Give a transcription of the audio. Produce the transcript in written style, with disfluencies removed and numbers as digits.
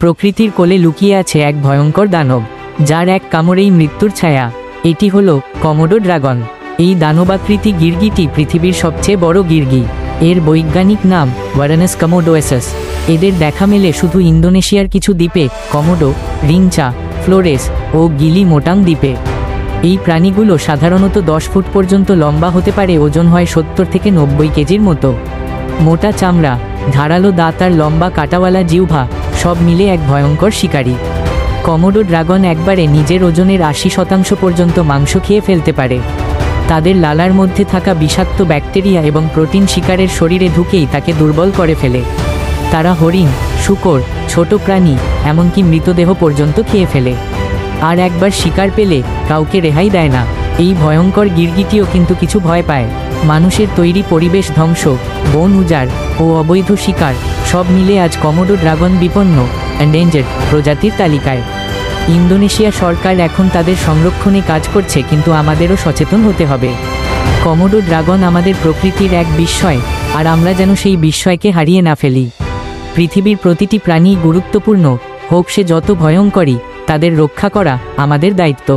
প্রকৃতির কোলে লুকিয়ে আছে এক ভয়ঙ্কর দানব, যার এক কামড়েই মৃত্যুর ছায়া। এটি হলো কমোডো ড্রাগন। এই দানবাকৃতি গিরগিটি পৃথিবীর সবচেয়ে বড় গিরগি। এর বৈজ্ঞানিক নাম ভারানাস কমোডোয়েসাস। এদের দেখা মেলে শুধু ইন্দোনেশিয়ার কিছু দ্বীপে, কমোডো, রিঞ্চা, ফ্লোরেস ও গিলি মোটাং দ্বীপে। এই প্রাণীগুলো সাধারণত 10 ফুট পর্যন্ত লম্বা হতে পারে, ওজন হয় 70 থেকে 90 কেজির মতো। মোটা চামড়া, ধারালো দাঁত আর লম্বা কাঁটাওয়ালা জিহ্বা, সব মিলে এক ভয়ঙ্কর শিকারী। কমোডো ড্রাগন একবারে নিজের ওজনের 80% পর্যন্ত মাংস খেয়ে ফেলতে পারে। তাদের লালার মধ্যে থাকা বিষাক্ত ব্যাকটেরিয়া এবং প্রোটিন শিকারের শরীরে ঢুকেই তাকে দুর্বল করে ফেলে। তারা হরিণ, শূকর, ছোট প্রাণী, এমনকি মৃতদেহ পর্যন্ত খেয়ে ফেলে। আর একবার শিকার পেলে কাউকে রেহাই দেয় না। এই ভয়ঙ্কর গিরগিটিও কিন্তু কিছু ভয় পায়। মানুষের তৈরি পরিবেশ ধ্বংস, বন উজাড় ও অবৈধ শিকার, সব মিলে আজ কমোডো ড্রাগন বিপন্ন এন্ডেঞ্জার্ড প্রজাতির তালিকায়। ইন্দোনেশিয়া সরকার এখন তাদের সংরক্ষণে কাজ করছে, কিন্তু আমাদেরও সচেতন হতে হবে। কমোডো ড্রাগন আমাদের প্রকৃতির এক বিস্ময়, আর আমরা যেন সেই বিস্ময়কে হারিয়ে না ফেলি। পৃথিবীর প্রতিটি প্রাণী গুরুত্বপূর্ণ, হোক সে যত ভয়ঙ্করই, তাদের রক্ষা করা আমাদের দায়িত্ব।